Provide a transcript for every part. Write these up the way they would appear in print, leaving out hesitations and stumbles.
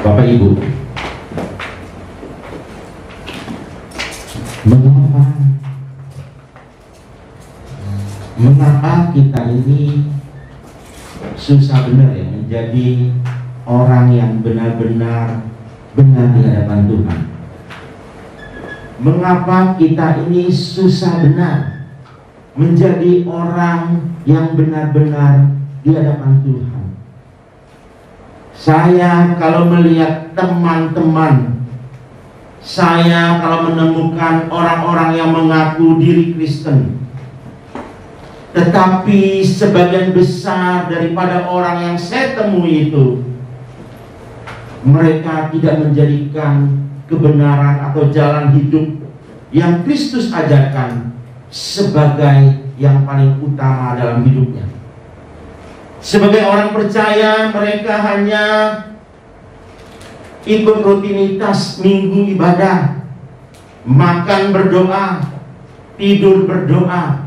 Bapak Ibu, mengapa kita ini susah benar ya menjadi orang yang benar-benar benar di hadapan Tuhan? Mengapa kita ini susah benar menjadi orang yang benar-benar di hadapan Tuhan? Saya kalau melihat teman-teman saya, kalau menemukan orang-orang yang mengaku diri Kristen, tetapi sebagian besar daripada orang yang saya temui itu, mereka tidak menjadikan kebenaran atau jalan hidup yang Kristus ajarkan sebagai yang paling utama dalam hidupnya. Sebagai orang percaya, mereka hanya ikut rutinitas minggu ibadah, makan berdoa, tidur berdoa,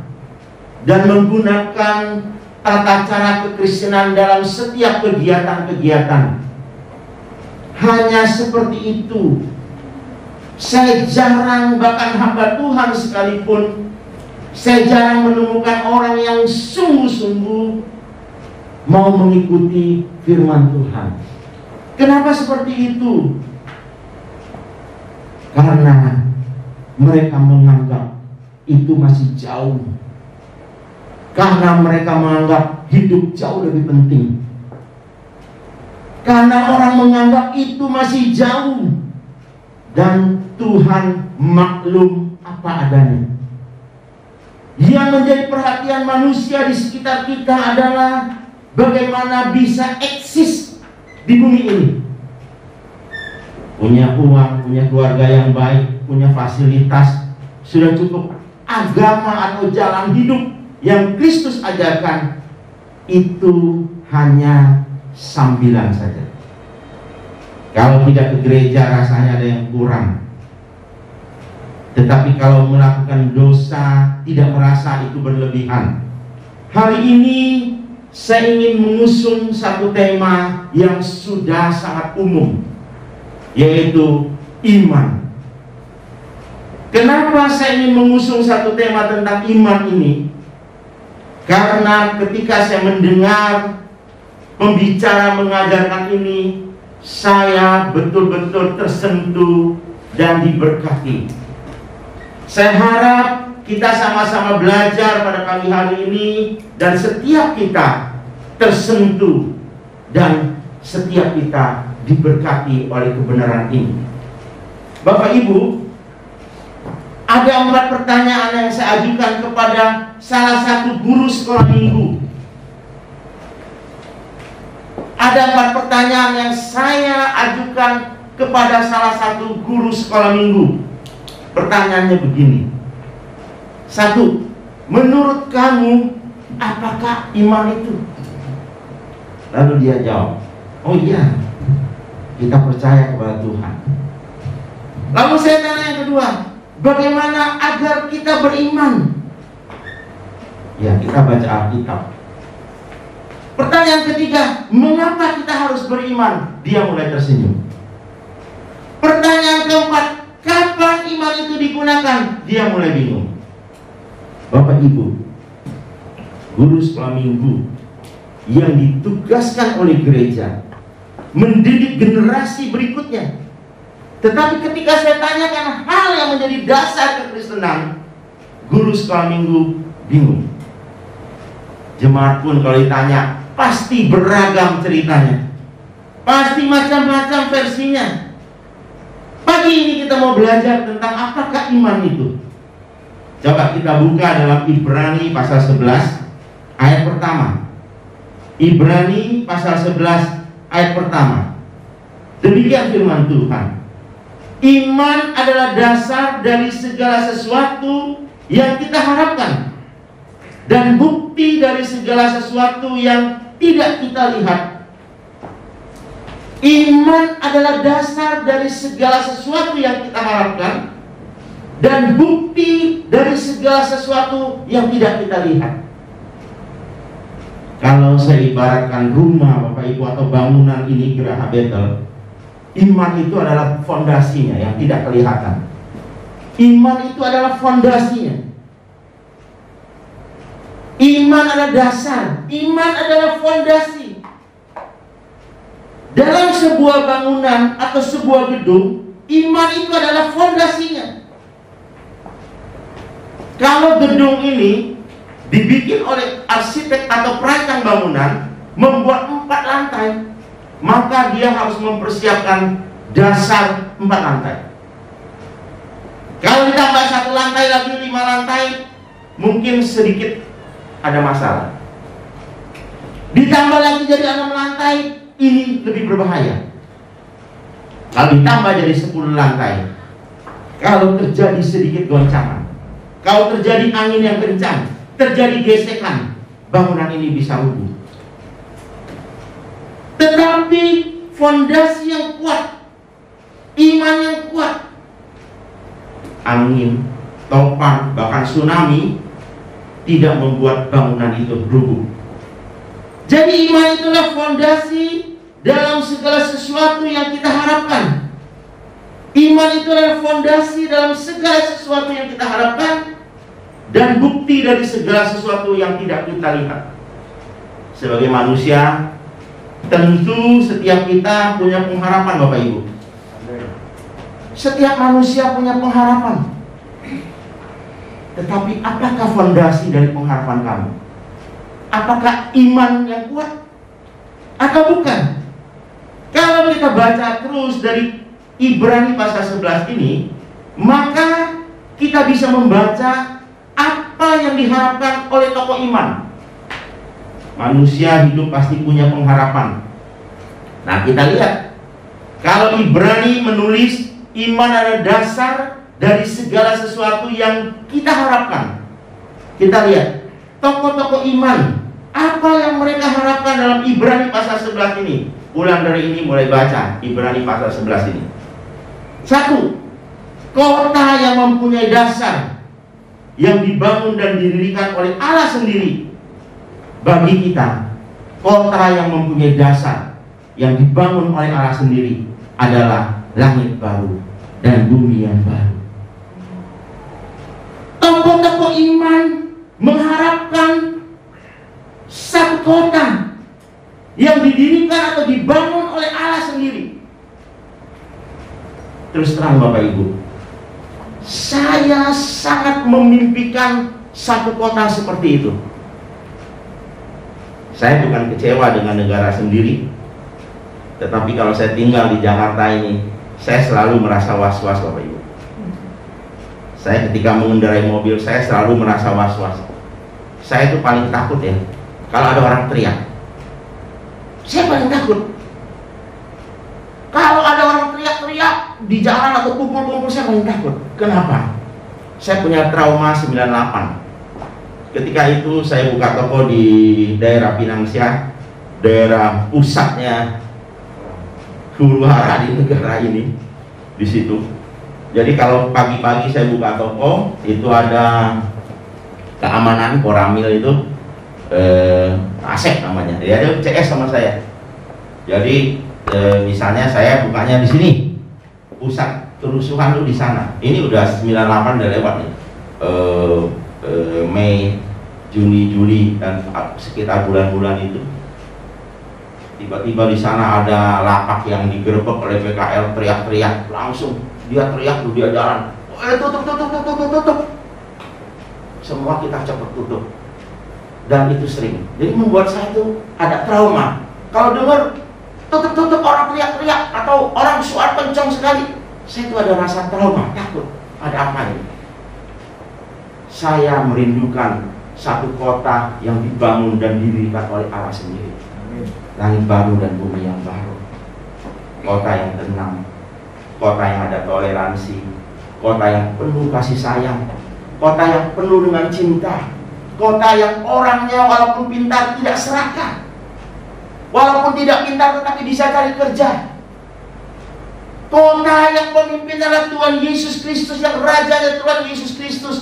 dan menggunakan tata cara kekristenan dalam setiap kegiatan-kegiatan. Hanya seperti itu. Saya jarang, bahkan hamba Tuhan sekalipun, saya jarang menemukan orang yang sungguh-sungguh mau mengikuti firman Tuhan. Kenapa seperti itu? Karena mereka menganggap itu masih jauh. Karena mereka menganggap hidup jauh lebih penting. Karena orang menganggap itu masih jauh. Dan Tuhan maklum apa adanya. Yang menjadi perhatian manusia di sekitar kita adalah bagaimana bisa eksis di bumi ini. Punya uang, punya keluarga yang baik, punya fasilitas, sudah cukup. Agama atau jalan hidup yang Kristus ajarkan itu hanya sambilan saja. Kalau tidak ke gereja rasanya ada yang kurang. Tetapi kalau melakukan dosa tidak merasa itu berlebihan. Hari ini saya ingin mengusung satu tema yang sudah sangat umum, yaitu iman. Kenapa saya ingin mengusung satu tema tentang iman ini? Karena ketika saya mendengar pembicara mengajarkan ini, saya betul-betul tersentuh dan diberkati. Saya harap kita sama-sama belajar pada pagi hari ini, dan setiap kita tersentuh dan setiap kita diberkati oleh kebenaran ini. Bapak Ibu, ada 4 pertanyaan yang saya ajukan kepada salah satu guru sekolah minggu. Ada 4 pertanyaan yang saya ajukan kepada salah satu guru sekolah minggu. Pertanyaannya begini. 1. Menurut kamu, apakah iman itu? Lalu dia jawab, oh iya, kita percaya kepada Tuhan. Lalu saya tanya yang kedua, bagaimana agar kita beriman? Ya, kita baca Alkitab. Pertanyaan ketiga, mengapa kita harus beriman? Dia mulai tersenyum. Pertanyaan keempat, kapan iman itu digunakan? Dia mulai bingung. Bapak Ibu, guru sekolah minggu yang ditugaskan oleh gereja mendidik generasi berikutnya. Tetapi ketika saya tanyakan hal yang menjadi dasar kekristenan, guru sekolah minggu bingung. Jemaat pun kalau ditanya pasti beragam ceritanya, pasti macam-macam versinya. Pagi ini kita mau belajar tentang apakah iman itu. Coba kita buka dalam Ibrani pasal 11 ayat pertama. Ibrani pasal 11 ayat pertama. Demikian firman Tuhan. Iman adalah dasar dari segala sesuatu yang kita harapkan, dan bukti dari segala sesuatu yang tidak kita lihat. Iman adalah dasar dari segala sesuatu yang kita harapkan, dan bukti dari segala sesuatu yang tidak kita lihat. Kalau saya ibaratkan rumah Bapak Ibu atau bangunan ini Geraha Betel, Iman itu adalah fondasinya yang tidak kelihatan. Iman itu adalah fondasinya. Iman adalah dasar. Iman adalah fondasi. Dalam sebuah bangunan atau sebuah gedung, iman itu adalah fondasinya. Kalau gedung ini dibikin oleh arsitek atau perancang bangunan membuat 4 lantai, maka dia harus mempersiapkan dasar 4 lantai. Kalau ditambah 1 lantai lagi 5 lantai, mungkin sedikit ada masalah. Ditambah lagi jadi 6 lantai, ini lebih berbahaya. Kalau ditambah jadi 10 lantai, kalau terjadi sedikit goncangan, kalau terjadi angin yang kencang, terjadi gesekan, bangunan ini bisa rubuh. Tetapi fondasi yang kuat, iman yang kuat, angin, topan, bahkan tsunami tidak membuat bangunan itu rubuh. Jadi iman itulah fondasi dalam segala sesuatu yang kita harapkan. Iman itu adalah fondasi dalam segala sesuatu yang kita harapkan dan bukti dari segala sesuatu yang tidak kita lihat. Sebagai manusia, tentu setiap kita punya pengharapan, Bapak Ibu. Setiap manusia punya pengharapan. Tetapi apakah fondasi dari pengharapan kamu? Apakah iman yang kuat atau bukan? Kalau kita baca terus dari Ibrani pasal 11 ini, maka kita bisa membaca apa yang diharapkan oleh tokoh iman. Manusia hidup pasti punya pengharapan. Nah, kita lihat, kalau Ibrani menulis iman adalah dasar dari segala sesuatu yang kita harapkan. Kita lihat tokoh-tokoh iman, apa yang mereka harapkan dalam Ibrani pasal 11 ini. Ulang dari ini mulai baca Ibrani pasal 11 ini. 1. Kota yang mempunyai dasar, yang dibangun dan didirikan oleh Allah sendiri. Bagi kita, kota yang mempunyai dasar, yang dibangun oleh Allah sendiri adalah langit baru dan bumi yang baru. Tokoh-tokoh iman mengharapkan satu kota yang didirikan atau dibangun oleh Allah sendiri. Terus terang Bapak Ibu, saya sangat memimpikan satu kota seperti itu. Saya bukan kecewa dengan negara sendiri, tetapi kalau saya tinggal di Jakarta ini, saya selalu merasa was-was, Bapak Ibu. Saya ketika mengendarai mobil, saya selalu merasa was-was. Saya itu paling takut ya, kalau ada orang teriak. Saya paling takut. Kalau ada orang teriak-teriak di jalan atau kumpul-kumpul, saya paling takut. Kenapa? Saya punya trauma 98. Ketika itu saya buka toko di daerah Pinangsia, daerah pusatnya huru-hara di negara ini, di situ. Jadi kalau pagi-pagi saya buka toko, itu ada keamanan Koramil itu, Asep namanya, dia ada CS sama saya. Jadi misalnya saya bukanya di sini, pusat kerusuhan tuh di sana. Ini udah 98 udah lewat nih. Mei, Juni, Juli dan sekitar bulan-bulan itu. Tiba-tiba di sana ada lapak yang digerebek oleh PKL, teriak-teriak, langsung dia teriak tuh, dia jalan, tutup. Semua kita cepat tutup. Dan itu sering. Jadi membuat saya tuh ada trauma. Kalau dengar tutup orang teriak-teriak atau orang suara kencang sekali, saya tuh ada rasa trauma, takut. Ada apa ini? Saya merindukan satu kota yang dibangun dan didirikan oleh Allah sendiri. Langit baru dan bumi yang baru. Kota yang tenang, kota yang ada toleransi, kota yang penuh kasih sayang, kota yang penuh dengan cinta, kota yang orangnya walaupun pintar tidak serakah, walaupun tidak pintar tetapi bisa cari kerja. Kota yang pemimpin adalah Tuhan Yesus Kristus, yang rajanya Tuhan Yesus Kristus.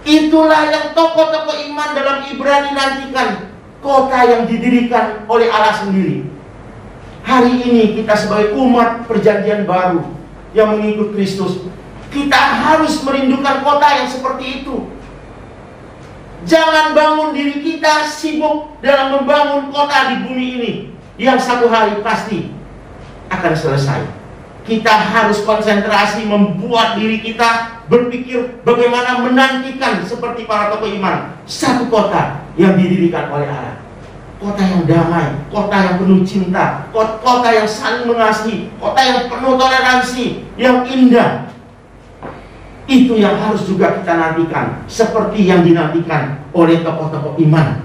Itulah yang tokoh-tokoh iman dalam Ibrani nantikan. Kota yang didirikan oleh Allah sendiri. Hari ini kita sebagai umat perjanjian baru yang mengikut Kristus, kita harus merindukan kota yang seperti itu. Jangan bangun diri kita sibuk dalam membangun kota di bumi ini yang satu hari pasti akan selesai. Kita harus konsentrasi membuat diri kita berpikir bagaimana menantikan seperti para tokoh iman satu kota yang didirikan oleh Allah. Kota yang damai, kota yang penuh cinta, kota yang saling mengasihi, kota yang penuh toleransi, yang indah. Itu yang harus juga kita nantikan, seperti yang dinantikan oleh tokoh-tokoh iman.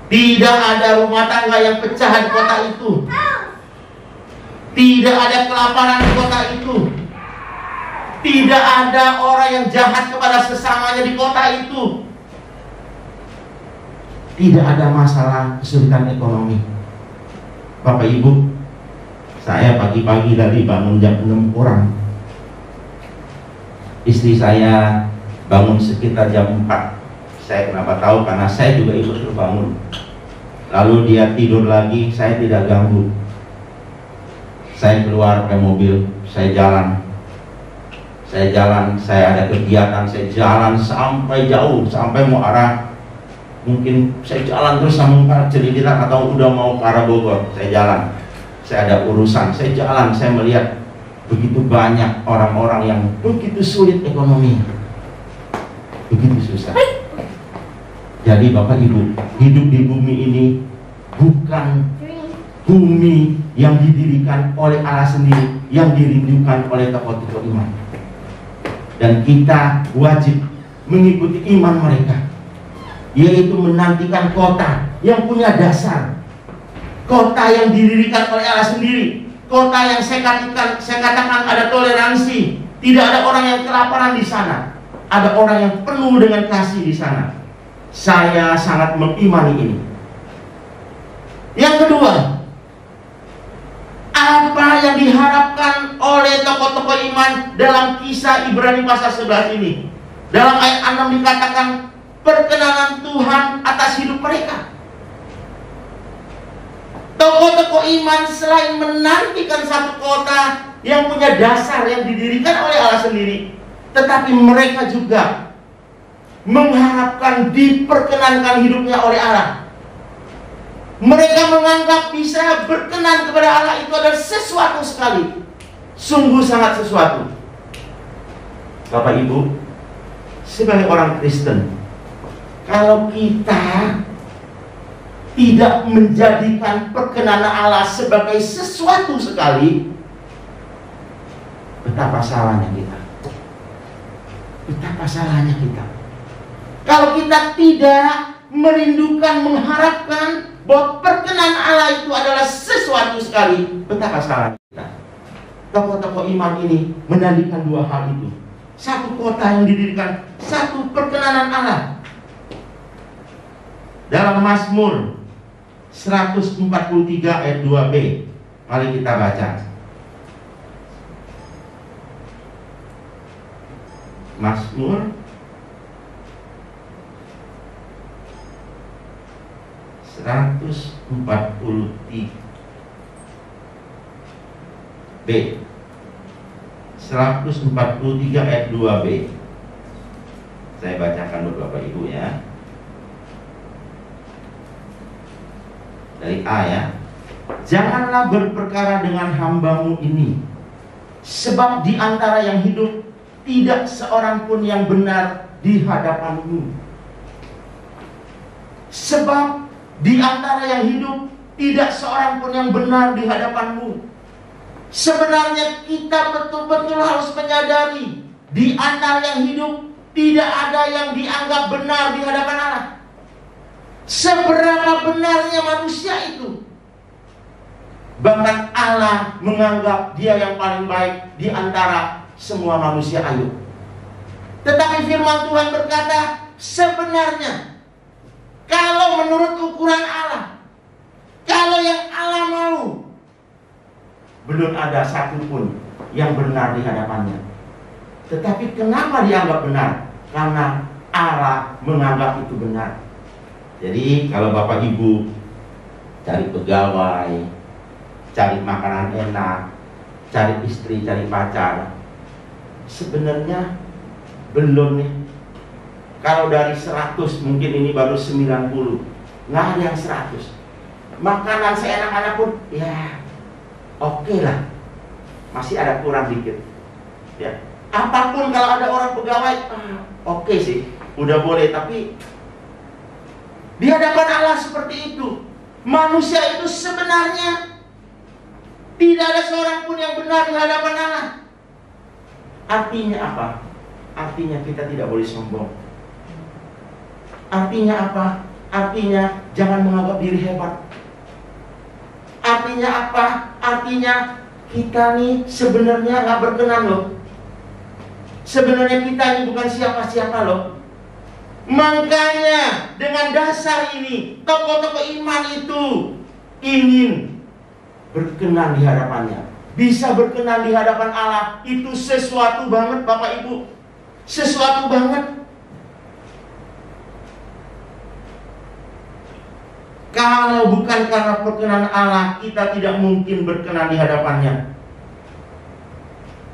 Tidak ada rumah tangga yang pecah di kota itu. Tidak ada kelaparan di kota itu. Tidak ada orang yang jahat kepada sesamanya di kota itu. Tidak ada masalah kesulitan ekonomi. Bapak Ibu, saya pagi-pagi tadi bangun jam 6 kurang. Istri saya bangun sekitar jam 4. Saya kenapa tahu? Karena saya juga ikut bangun. Lalu dia tidur lagi, saya tidak ganggu. Saya keluar pakai mobil, saya jalan, saya ada kegiatan, saya jalan sampai jauh, sampai mau arah, mungkin saya jalan terus sampai Cililitan atau udah mau ke arah Bogor, saya jalan, saya ada urusan, saya jalan, saya melihat begitu banyak orang-orang yang begitu sulit ekonomi, begitu susah. Jadi Bapak Ibu, hidup di bumi ini bukan bumi yang didirikan oleh Allah sendiri, yang dirindukan oleh tokoh-tokoh iman. Dan kita wajib mengikuti iman mereka, yaitu menantikan kota yang punya dasar, kota yang didirikan oleh Allah sendiri, kota yang saya katakan ada toleransi, tidak ada orang yang kelaparan di sana, ada orang yang penuh dengan kasih di sana. Saya sangat mengimani ini. Yang kedua, apa yang diharapkan oleh tokoh-tokoh iman dalam kisah Ibrani pasal 11 ini? Dalam ayat 6 dikatakan perkenanan Tuhan atas hidup mereka. Tokoh-tokoh iman selain menantikan satu kota yang punya dasar yang didirikan oleh Allah sendiri, tetapi mereka juga mengharapkan diperkenankan hidupnya oleh Allah. Mereka menganggap bisa berkenan kepada Allah itu adalah sesuatu sekali, sungguh sangat sesuatu. Bapak Ibu, sebagai orang Kristen, kalau kita tidak menjadikan perkenanan Allah sebagai sesuatu sekali, betapa salahnya kita. Betapa salahnya kita. Kalau kita tidak merindukan, mengharapkan bahwa perkenan Allah itu adalah sesuatu sekali, betapa salahnya kita. Tokoh-tokoh iman ini menandikan dua hal itu. Satu kota yang didirikan, satu perkenanan Allah. Dalam Mazmur 143 ayat 2b, mari kita baca. Mazmur 143 ayat 2b. Saya bacakan buat Bapak Ibu ya. Dari A ya. Janganlah berperkara dengan hambamu ini, sebab di antara yang hidup tidak seorang pun yang benar di hadapanmu. Sebab di antara yang hidup tidak seorang pun yang benar di hadapanmu. Sebenarnya kita betul-betul harus menyadari, di antara yang hidup tidak ada yang dianggap benar di hadapan Allah. Seberapa benarnya manusia itu, bahkan Allah menganggap dia yang paling baik di antara semua manusia ayu. Tetapi firman Tuhan berkata, sebenarnya kalau menurut ukuran Allah, kalau yang Allah mau, belum ada satupun yang benar di hadapannya. Tetapi kenapa dianggap benar? Karena Allah menganggap itu benar. Jadi kalau Bapak Ibu cari pegawai, cari makanan enak, cari istri, cari pacar. Sebenarnya belum nih. Kalau dari 100 mungkin ini baru 90. Nggak ada yang 100. Makanan seenak-enak pun ya oke lah, masih ada kurang dikit ya. Apapun kalau ada orang pegawai oke sih, udah boleh. Tapi di hadapan Allah seperti itu, manusia itu sebenarnya tidak ada seorang pun yang benar di hadapan Allah. Artinya apa? Artinya kita tidak boleh sombong. Artinya apa? Artinya jangan menganggap diri hebat. Artinya apa? Artinya kita nih sebenarnya nggak berkenan loh. Sebenarnya kita ini bukan siapa-siapa loh. Makanya dengan dasar ini tokoh-tokoh iman itu ingin berkenan di hadapannya. Bisa berkenan di hadapan Allah. Itu sesuatu banget Bapak Ibu. Sesuatu banget. Kalau bukan karena perkenan Allah, kita tidak mungkin berkenan di hadapannya.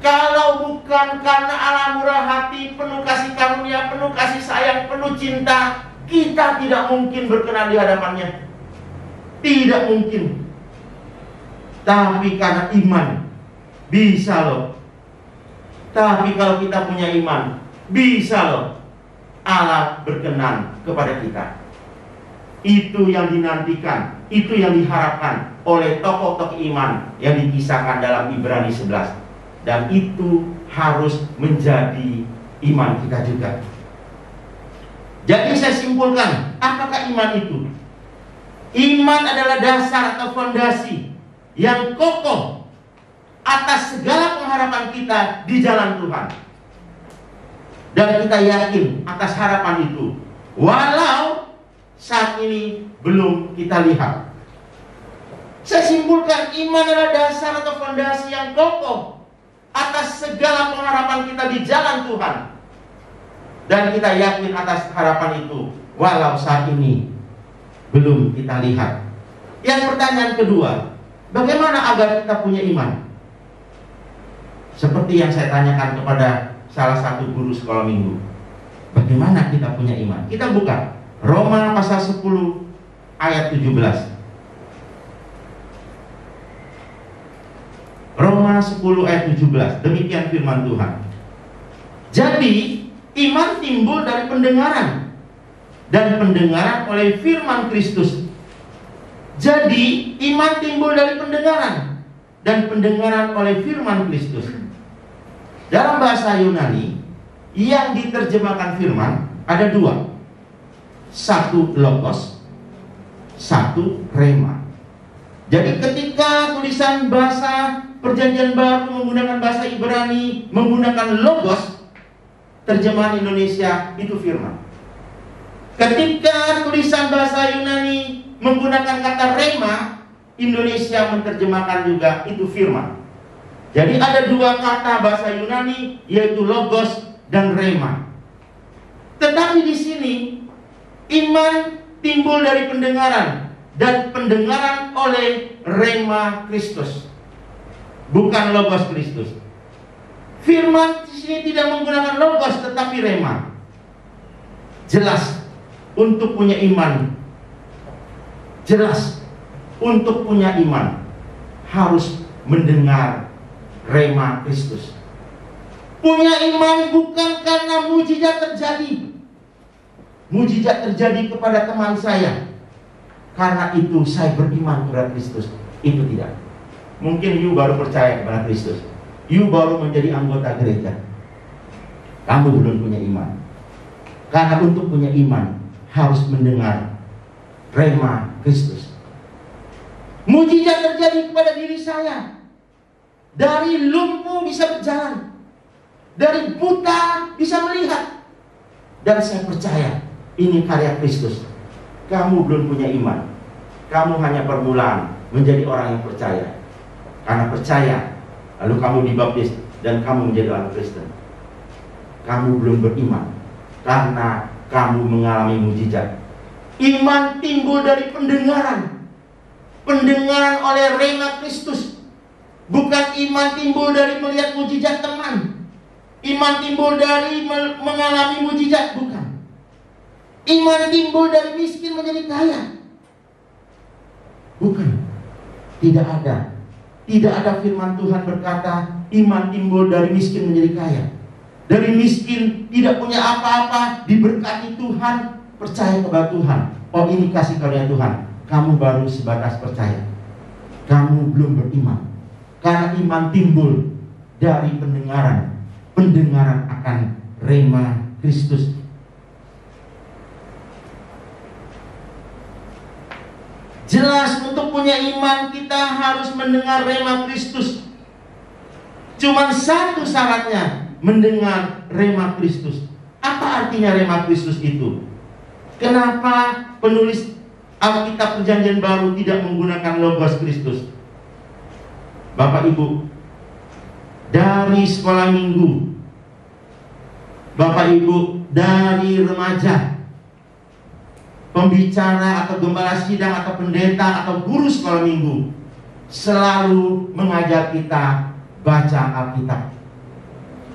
Kalau bukan karena Allah murah hati, penuh kasih karunia, penuh kasih sayang, penuh cinta, kita tidak mungkin berkenan di hadapannya. Tidak mungkin. Tapi karena iman, bisa loh. Tapi kalau kita punya iman, bisa loh Allah berkenan kepada kita. Itu yang dinantikan, itu yang diharapkan oleh tokoh-tokoh iman yang dikisahkan dalam Ibrani 11. Dan itu harus menjadi iman kita juga. Jadi saya simpulkan, apakah iman itu? Iman adalah dasar atau fondasi yang kokoh atas segala pengharapan kita di jalan Tuhan. Dan kita yakin atas harapan itu, walau saat ini belum kita lihat. Saya simpulkan, iman adalah dasar atau fondasi yang kokoh atas segala pengharapan kita di jalan Tuhan. Dan kita yakin atas harapan itu, walau saat ini belum kita lihat. Yang pertanyaan kedua, bagaimana agar kita punya iman? Seperti yang saya tanyakan kepada salah satu guru sekolah minggu. Bagaimana kita punya iman? Kita buka Roma pasal 10 ayat 17. Roma 10 ayat 17. Demikian firman Tuhan. Jadi iman timbul dari pendengaran, dan pendengaran oleh firman Kristus. Jadi iman timbul dari pendengaran, dan pendengaran oleh firman Kristus. Dalam bahasa Yunani yang diterjemahkan firman ada dua. Satu logos, satu rema. Jadi ketika tulisan bahasa Perjanjian Baru menggunakan bahasa Ibrani, menggunakan logos, terjemahan Indonesia itu firman. Ketika tulisan bahasa Yunani menggunakan kata rema, Indonesia menerjemahkan juga itu firman. Jadi ada dua kata bahasa Yunani, yaitu logos dan rema. Tetapi di sini iman timbul dari pendengaran, dan pendengaran oleh rema Kristus, bukan logos Kristus. Firman di sini tidak menggunakan logos tetapi rema. Jelas untuk punya iman, jelas untuk punya iman harus mendengar rema Kristus. Punya iman bukan karena mujizat terjadi. Mujizat terjadi kepada teman saya, karena itu saya beriman kepada Kristus. Itu tidak. Mungkin you baru percaya kepada Kristus, you baru menjadi anggota gereja, kamu belum punya iman. Karena untuk punya iman harus mendengar rema Kristus. Mujizat terjadi kepada diri saya. Dari lumpuh bisa berjalan, dari buta bisa melihat. Dan saya percaya ini karya Kristus. Kamu belum punya iman, kamu hanya permulaan menjadi orang yang percaya. Karena percaya, lalu kamu dibaptis dan kamu menjadi orang Kristen. Kamu belum beriman karena kamu mengalami mujizat. Iman timbul dari pendengaran, pendengaran oleh rema Kristus. Bukan iman timbul dari melihat mujizat teman, iman timbul dari mengalami mujizat, bukan. Iman timbul dari miskin menjadi kaya, bukan. Tidak ada firman Tuhan berkata iman timbul dari miskin menjadi kaya. Dari miskin, tidak punya apa-apa, diberkati Tuhan, percaya kepada Tuhan. Oh, ini kasih karunia Tuhan. Kamu baru sebatas percaya, kamu belum beriman. Karena iman timbul dari pendengaran akan rema Kristus. Jelas, untuk punya iman kita harus mendengar rema Kristus. Cuman satu syaratnya, mendengar rema Kristus. Apa artinya rema Kristus itu? Kenapa penulis Alkitab Perjanjian Baru tidak menggunakan logos Kristus? Bapak Ibu, dari sekolah minggu, Bapak Ibu dari remaja, pembicara atau gembala sidang atau pendeta atau guru sekolah minggu selalu mengajar kita baca Alkitab,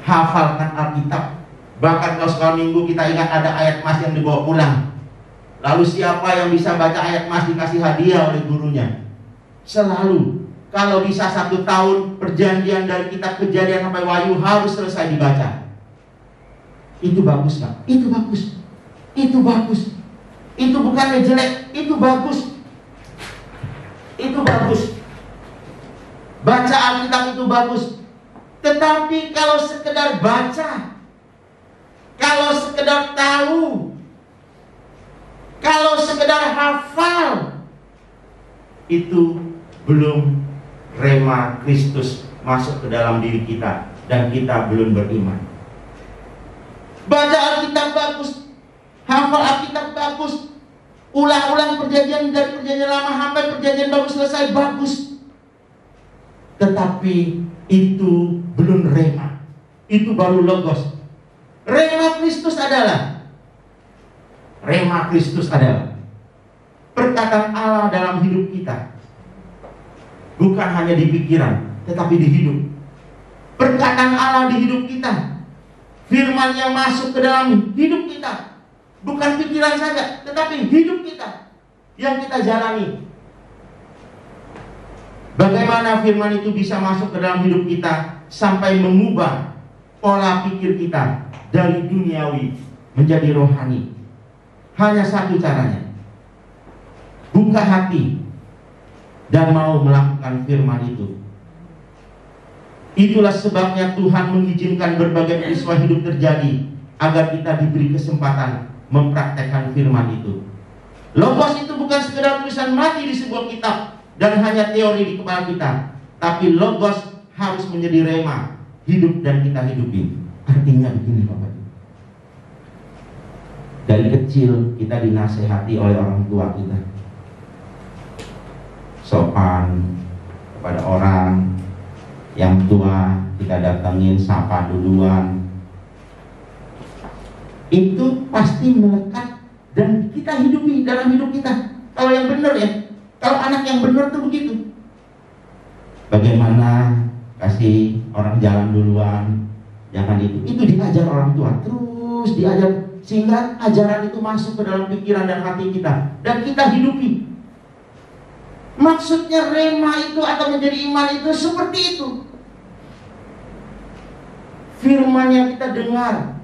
hafalkan Alkitab. Bahkan kalau sekolah minggu kita ingat ada ayat mas yang dibawa pulang. Lalu siapa yang bisa baca ayat mas dikasih hadiah oleh gurunya. Selalu. Kalau bisa 1 tahun perjanjian dari kitab Kejadian sampai Wahyu harus selesai dibaca. Itu bagus kan? Itu bagus. Itu bagus. Itu bukannya jelek, itu bagus. Itu bagus. Baca Alkitab itu bagus. Tetapi kalau sekedar baca, kalau sekedar tahu, kalau sekedar hafal, itu belum rema Kristus masuk ke dalam diri kita dan kita belum beriman. Baca Alkitab bagus, hafal Alkitab bagus, ulang-ulang perjanjian dari perjanjian lama sampai perjanjian baru selesai bagus. Tetapi itu belum rema, itu baru logos. Rema Kristus adalah perkataan Allah dalam hidup kita. Bukan hanya di pikiran, tetapi di hidup. Perkataan Allah di hidup kita. Firman yang masuk ke dalam hidup kita. Bukan pikiran saja, tetapi hidup kita yang kita jalani. Bagaimana firman itu bisa masuk ke dalam hidup kita sampai mengubah pola pikir kita dari duniawi menjadi rohani. Hanya satu caranya. Buka hati dan mau melakukan firman itu. Itulah sebabnya Tuhan mengizinkan berbagai peristiwa hidup terjadi agar kita diberi kesempatan mempraktekkan firman itu. Logos itu bukan sekedar tulisan mati di sebuah kitab dan hanya teori di kepala kita, tapi logos harus menjadi rema, hidup dan kita hidupi. Artinya begini Bapak. Dari kecil kita dinasehati oleh orang tua kita, sopan kepada orang yang tua, kita datangin, sapa duluan. Itu pasti melekat dan kita hidupi dalam hidup kita. Kalau yang benar ya, kalau anak yang benar tuh begitu. Bagaimana kasih orang jalan duluan, jangan itu diajar orang tua, terus diajar sehingga ajaran itu masuk ke dalam pikiran dan hati kita dan kita hidupi. Maksudnya rema itu atau menjadi iman itu seperti itu. Firman yang kita dengar,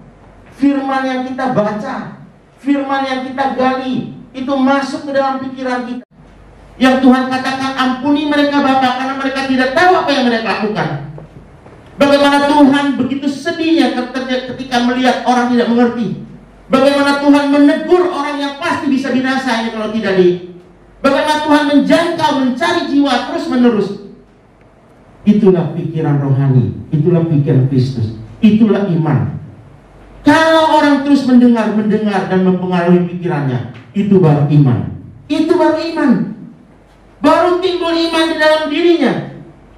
firman yang kita baca, firman yang kita gali, itu masuk ke dalam pikiran kita. Yang Tuhan katakan, ampuni mereka Bapa, karena mereka tidak tahu apa yang mereka lakukan. Bagaimana Tuhan begitu sedihnya ketika melihat orang tidak mengerti. Bagaimana Tuhan menegur orang yang pasti bisa binasa ini kalau tidak bagaimana Tuhan menjangkau, mencari jiwa terus menerus. Itulah pikiran rohani, itulah pikiran Kristus, itulah iman. Kalau orang terus mendengar dan mempengaruhi pikirannya, itu baru iman. Itu baru iman. Baru timbul iman di dalam dirinya.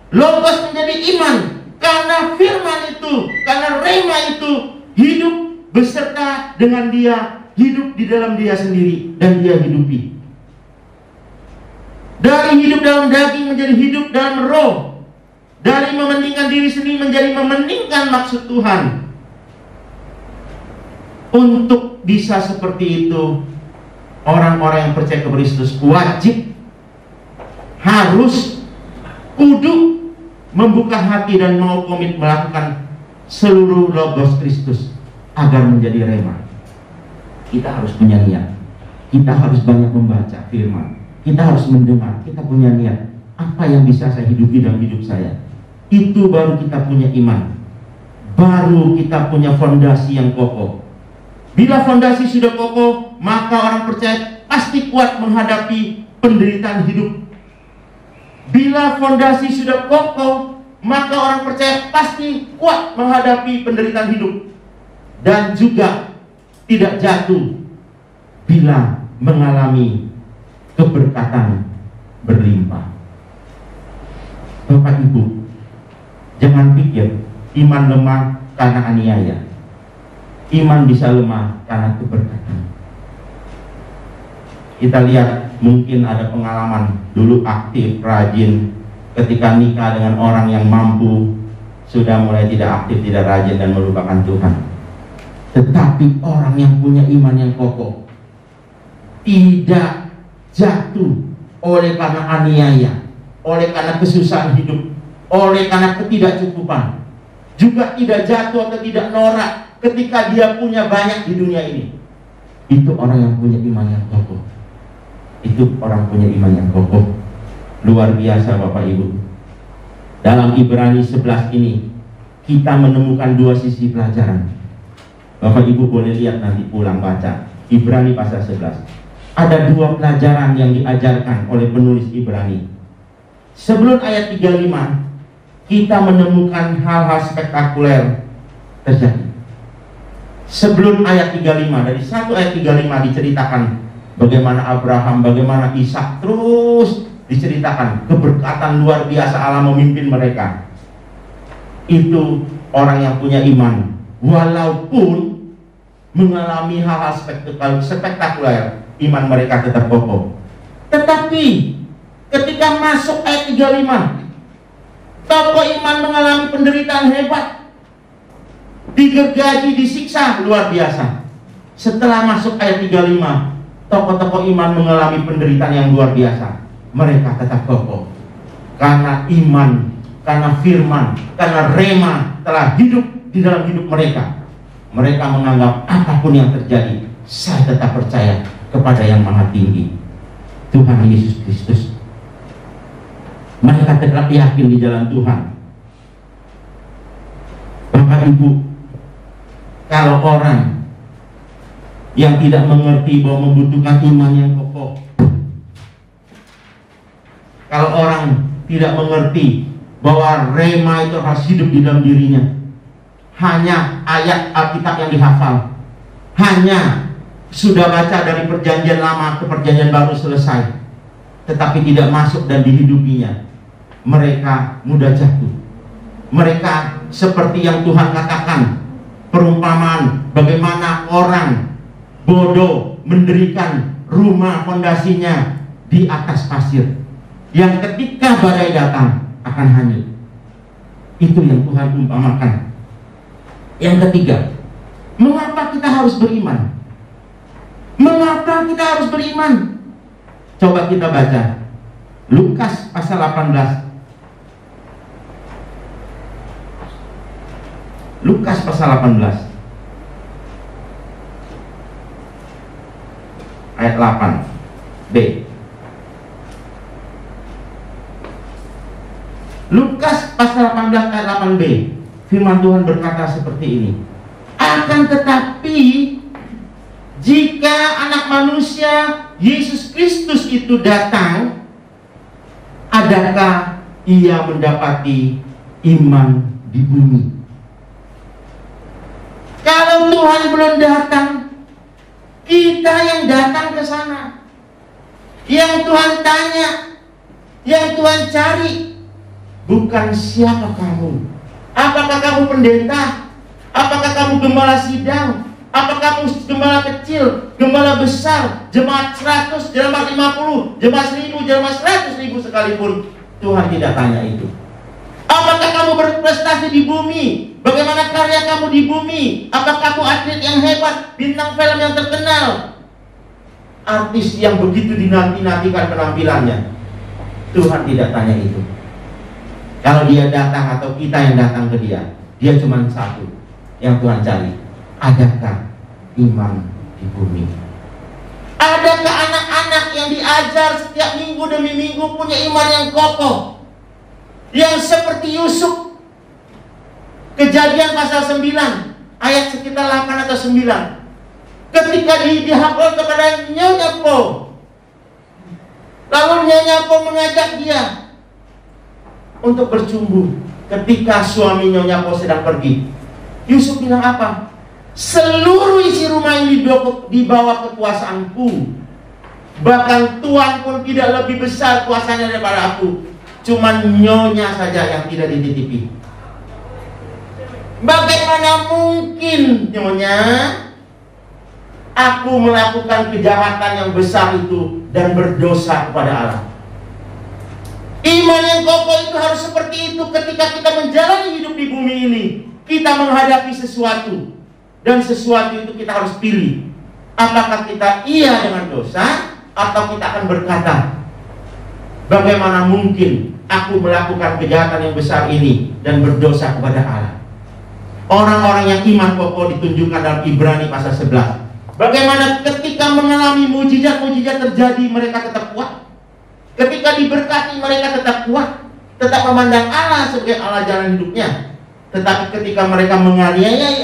Logos menjadi iman karena firman itu, karena rema itu hidup beserta dengan dia, hidup di dalam dia sendiri dan dia hidupi. Dari hidup dalam daging menjadi hidup dalam roh. Dari mementingkan diri sendiri menjadi mementingkan maksud Tuhan. Untuk bisa seperti itu, orang-orang yang percaya kepada Kristus wajib, harus, kudu membuka hati dan mau komit melakukan seluruh logos Kristus agar menjadi rema. Kita harus punya niat. Kita harus banyak membaca firman. Kita harus mendengar. Kita punya niat. Apa yang bisa saya hidupi dalam hidup saya? Itu baru kita punya iman. Baru kita punya fondasi yang kokoh. Bila fondasi sudah kokoh, maka orang percaya pasti kuat menghadapi penderitaan hidup. Bila fondasi sudah kokoh, maka orang percaya pasti kuat menghadapi penderitaan hidup. Dan juga tidak jatuh bila mengalami keberkatan berlimpah. Bapak Ibu, jangan pikir iman lemah karena aniaya. Iman bisa lemah karena keberkatan. Kita lihat, mungkin ada pengalaman dulu aktif, rajin, ketika nikah dengan orang yang mampu, sudah mulai tidak aktif, tidak rajin dan melupakan Tuhan. Tetapi orang yang punya iman yang kokoh tidak jatuh oleh karena aniaya, oleh karena kesusahan hidup, oleh karena ketidakcukupan, juga tidak jatuh atau tidak norak ketika dia punya banyak di dunia ini. Itu orang yang punya iman yang kokoh. Itu orang punya iman yang kokoh. Luar biasa Bapak Ibu. Dalam Ibrani 11 ini kita menemukan dua sisi pelajaran. Bapak Ibu boleh lihat nanti pulang baca Ibrani pasal 11. Ada dua pelajaran yang diajarkan oleh penulis Ibrani. Sebelum ayat 35, kita menemukan hal-hal spektakuler terjadi. Sebelum ayat 35, dari satu ayat 35 diceritakan bagaimana Abraham, bagaimana Ishak, terus diceritakan keberkatan luar biasa Allah memimpin mereka. Itu orang yang punya iman, walaupun mengalami hal-hal spektakuler, iman mereka tetap kokoh. Tetapi ketika masuk ayat 35, tokoh iman mengalami penderitaan hebat, digergaji, disiksa luar biasa. Setelah masuk ayat 35, tokoh-tokoh iman mengalami penderitaan yang luar biasa. Mereka tetap kokoh karena iman, karena firman, karena rema telah hidup di dalam hidup mereka. Mereka menganggap apapun yang terjadi, saya tetap percaya kepada yang maha tinggi, Tuhan Yesus Kristus. Mereka tetap yakin di jalan Tuhan. Bapak Ibu, kalau orang yang tidak mengerti bahwa membutuhkan iman yang kokoh, kalau orang tidak mengerti bahwa rema itu harus hidup di dalam dirinya, hanya ayat Alkitab yang dihafal, hanya sudah baca dari perjanjian lama ke perjanjian baru selesai, tetapi tidak masuk dan dihidupinya, mereka mudah jatuh. Mereka seperti yang Tuhan katakan, perumpamaan bagaimana orang bodoh mendirikan rumah fondasinya di atas pasir, yang ketika badai datang akan hanyut. Itu yang Tuhan umpamakan. Yang ketiga, mengapa kita harus beriman? Mengapa kita harus beriman? Coba kita baca Lukas pasal 18. Lukas pasal 18 ayat 8b. Lukas pasal 18 ayat 8b. Firman Tuhan berkata seperti ini. Akan tetapi jika anak manusia Yesus Kristus itu datang, adakah ia mendapati iman di bumi? Kalau Tuhan belum datang, kita yang datang ke sana, yang Tuhan tanya, yang Tuhan cari, bukan siapa kamu. Apakah kamu pendeta? Apakah kamu gembala sidang? Apakah kamu gembala kecil, gembala besar? jemaat 100, jemaat 50, jemaat 1000, jemaat 100.000 sekalipun, Tuhan tidak tanya itu. Apakah kamu berprestasi di bumi? Bagaimana karya kamu di bumi? Apakah kamu atlet yang hebat, bintang film yang terkenal, artis yang begitu dinanti-nantikan penampilannya? Tuhan tidak tanya itu. Kalau dia datang atau kita yang datang ke dia cuma satu yang Tuhan cari. Adakah iman di bumi? Adakah anak-anak yang diajar setiap minggu demi minggu punya iman yang kokoh, yang seperti Yusuf? Kejadian pasal 9 ayat sekitar 8 atau 9, ketika dihafal kepada Nyonya Po, lalu Nyonya Po mengajak dia untuk bercumbu ketika suami Nyonya Po sedang pergi. Yusuf bilang apa? Seluruh isi rumah ini di bawah kekuasaanku. Bahkan Tuhan pun tidak lebih besar kuasanya daripada aku. Cuman Nyonya saja yang tidak dititipi. Bagaimana mungkin Nyonya aku melakukan kejahatan yang besar itu dan berdosa kepada Allah? Iman yang kokoh itu harus seperti itu ketika kita menjalani hidup di bumi ini. Kita menghadapi sesuatu, dan sesuatu itu kita harus pilih. Apakah kita iya dengan dosa, atau kita akan berkata, bagaimana mungkin aku melakukan kejahatan yang besar ini dan berdosa kepada Allah? Orang-orang yang iman kokoh ditunjukkan dalam Ibrani pasal 11. Bagaimana ketika mengalami mujizat-mujizat terjadi, mereka tetap kuat. Ketika diberkati, mereka tetap kuat, tetap memandang Allah sebagai Allah jalan hidupnya. Tetapi ketika mereka menganiaya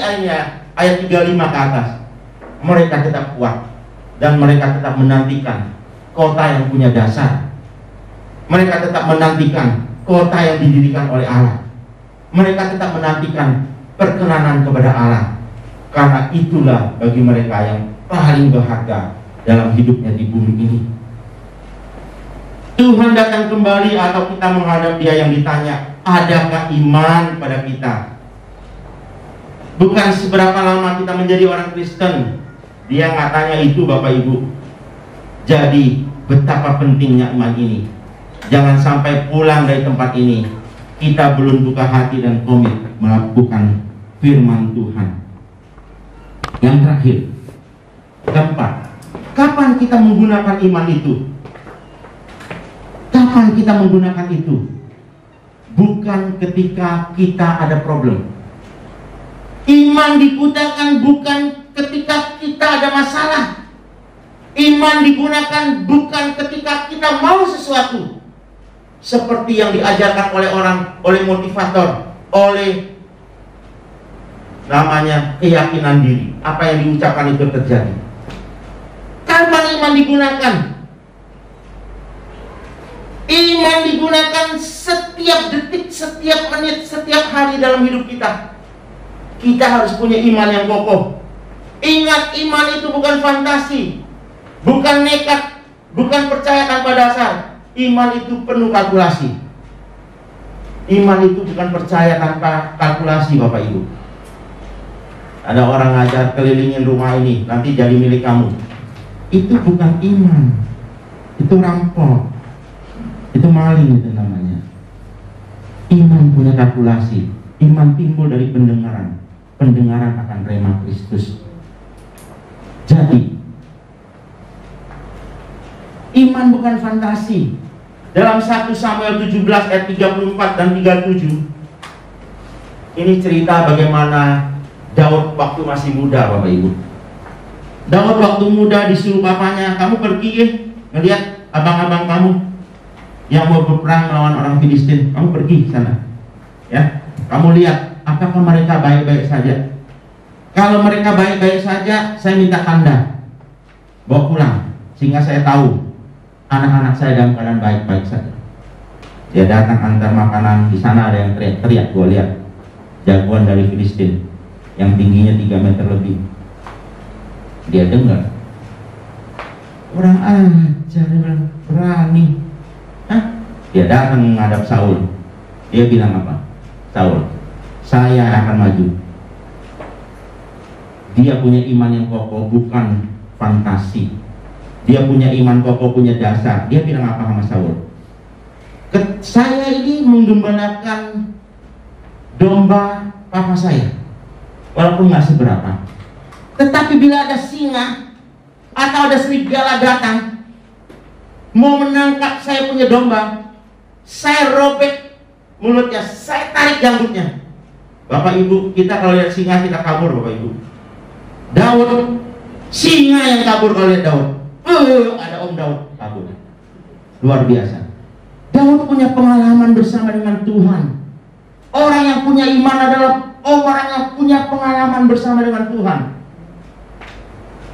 ayat 35 ke atas, mereka tetap kuat, dan mereka tetap menantikan kota yang punya dasar. Mereka tetap menantikan kota yang didirikan oleh Allah. Mereka tetap menantikan perkenanan kepada Allah. Karena itulah bagi mereka yang paling berharga dalam hidupnya di bumi ini. Tuhan datang kembali atau kita menghadap Dia yang ditanya, adakah iman pada kita? Bukan seberapa lama kita menjadi orang Kristen. Dia nggak tanya itu, Bapak Ibu. Jadi betapa pentingnya iman ini. Jangan sampai pulang dari tempat ini kita belum buka hati dan komit melakukan firman Tuhan. Yang terakhir, keempat, kapan kita menggunakan iman itu? Kapan kita menggunakan itu? Bukan ketika kita ada problem. Iman digunakan bukan ketika kita ada masalah. Iman digunakan bukan ketika kita mau sesuatu. Seperti yang diajarkan oleh motivator, oleh namanya keyakinan diri. Apa yang diucapkan itu terjadi. Kapan iman digunakan? Iman digunakan setiap detik, setiap menit, setiap hari dalam hidup kita. Kita harus punya iman yang kokoh. Ingat, iman itu bukan fantasi, bukan nekat, bukan percaya tanpa dasar. Iman itu penuh kalkulasi. Iman itu bukan percaya tanpa kalkulasi, Bapak Ibu. Ada orang ngajar kelilingin rumah ini, nanti jadi milik kamu. Itu bukan iman, itu rampok, itu maling, itu namanya. Iman punya kalkulasi. Iman timbul dari pendengaran. Pendengaran akan rema Kristus. Jadi iman bukan fantasi. Dalam 1 Samuel 17 ayat 34 dan 37, ini cerita bagaimana Daud waktu masih muda, Bapak Ibu. Daud waktu muda disuruh bapaknya, kamu pergi ya, ngelihat abang-abang kamu yang mau berperang melawan orang Filistin, kamu pergi sana. Ya, kamu lihat apakah mereka baik-baik saja. Kalau mereka baik-baik saja, saya minta tanda, bawa pulang, sehingga saya tahu anak-anak saya dalam keadaan baik-baik saja. Dia datang antar makanan, di sana ada yang teriak-teriak, gua lihat jagoan dari Filistin yang tingginya 3 meter lebih. Dia dengar, kurang ajar, berani. Dia datang menghadap Saul. Dia bilang apa? Saul, saya akan maju. Dia punya iman yang kokoh, bukan fantasi. Dia punya iman kokoh, punya dasar. Dia bilang apa sama Saul? Saya ini menggembalakan domba papa saya, walaupun nggak seberapa. Tetapi bila ada singa atau ada serigala datang mau menangkap saya punya domba, saya robek mulutnya, saya tarik janggutnya. Bapak Ibu, kita kalau lihat singa kita kabur, Bapak Ibu. Daud, singa yang kabur kalau lihat Daud. Ada Om Daud kabur. Luar biasa. Daud punya pengalaman bersama dengan Tuhan. Orang yang punya iman adalah orang yang punya pengalaman bersama dengan Tuhan.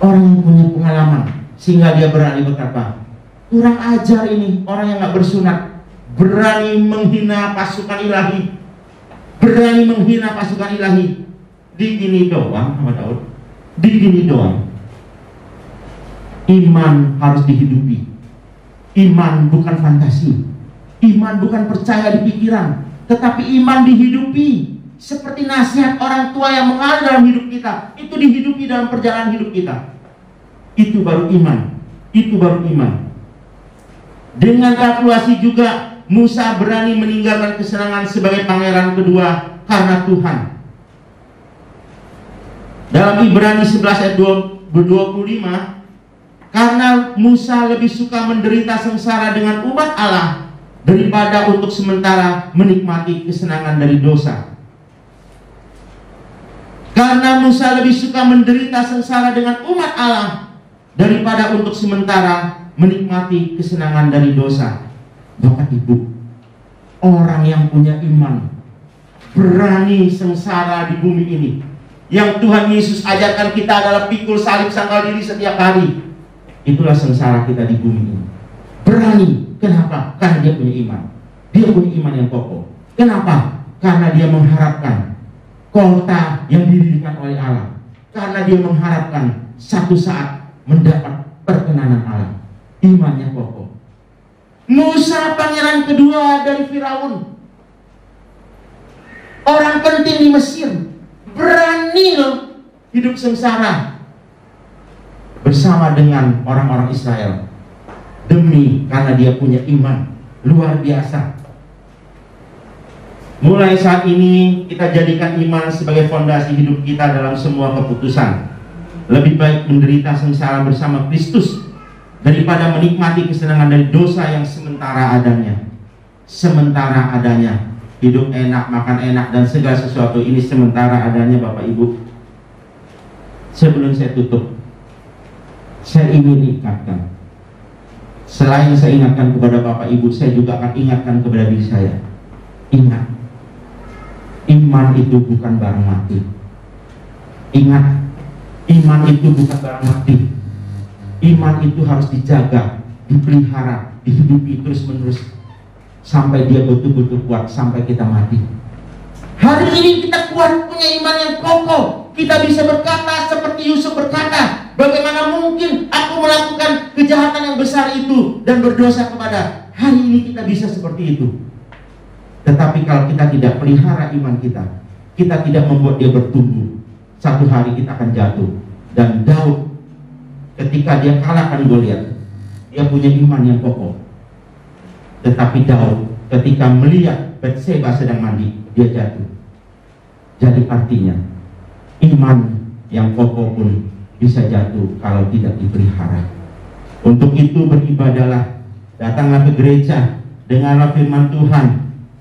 Orang yang punya pengalaman sehingga dia berani berkata, kurang ajar ini orang yang gak bersunat, berani menghina pasukan ilahi, berani menghina pasukan ilahi. Digini doang sama Daud, digini doang. Iman harus dihidupi. Iman bukan fantasi. Iman bukan percaya di pikiran, tetapi iman dihidupi. Seperti nasihat orang tua yang mengalir dalam hidup kita, itu dihidupi dalam perjalanan hidup kita. Itu baru iman. Itu baru iman. Dengan kalkulasi juga Musa berani meninggalkan kesenangan sebagai pangeran kedua karena Tuhan. Dalam Ibrani 11 ayat 25, karena Musa lebih suka menderita sengsara dengan umat Allah daripada untuk sementara menikmati kesenangan dari dosa. Karena Musa lebih suka menderita sengsara dengan umat Allah daripada untuk sementara menikmati kesenangan dari dosa. Bapak Ibu, orang yang punya iman berani sengsara di bumi ini. Yang Tuhan Yesus ajarkan kita adalah pikul salib sangkal diri setiap hari. Itulah sengsara kita di bumi ini. Berani. Kenapa? Karena dia punya iman. Dia punya iman yang kokoh. Kenapa? Karena dia mengharapkan kota yang didirikan oleh Allah. Karena dia mengharapkan satu saat mendapat perkenanan Allah. Imannya kokoh. Musa pangeran kedua dari Firaun, orang penting di Mesir, berani loh hidup sengsara bersama dengan orang-orang Israel demi karena dia punya iman luar biasa. Mulai saat ini kita jadikan iman sebagai fondasi hidup kita dalam semua keputusan. Lebih baik menderita sengsara bersama Kristus daripada menikmati kesenangan dari dosa yang sementara adanya. Sementara adanya. Hidup enak, makan enak, dan segala sesuatu ini sementara adanya, Bapak Ibu. Sebelum saya tutup, saya ingin ingatkan. Selain saya ingatkan kepada Bapak Ibu, saya juga akan ingatkan kepada diri saya. Ingat, iman itu bukan barang mati. Ingat, iman itu bukan barang mati. Iman itu harus dijaga, dipelihara, dihidupi terus-menerus sampai dia betul-betul kuat, sampai kita mati. Hari ini kita kuat, punya iman yang kokoh. Kita bisa berkata seperti Yusuf berkata, bagaimana mungkin aku melakukan kejahatan yang besar itu dan berdosa kepada. Hari ini kita bisa seperti itu. Tetapi kalau kita tidak pelihara iman kita, kita tidak membuat dia bertumbuh, satu hari kita akan jatuh. Dan Daud ketika dia kalahkan Goliat, dia punya iman yang kokoh. Tetapi Daud ketika melihat Batseba sedang mandi, dia jatuh. Jadi artinya iman yang kokoh pun bisa jatuh kalau tidak dipelihara. Untuk itu beribadahlah, datanglah ke gereja, dengarlah firman Tuhan,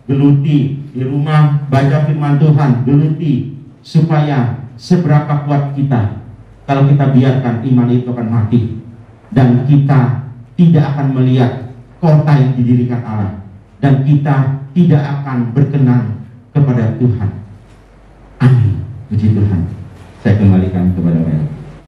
geluti di rumah, baca firman Tuhan, geluti, supaya seberapa kuat kita. Kalau kita biarkan, iman itu akan mati, dan kita tidak akan melihat kota yang didirikan Allah, dan kita tidak akan berkenan kepada Tuhan. Amin. Puji Tuhan. Saya kembalikan kepada Mel.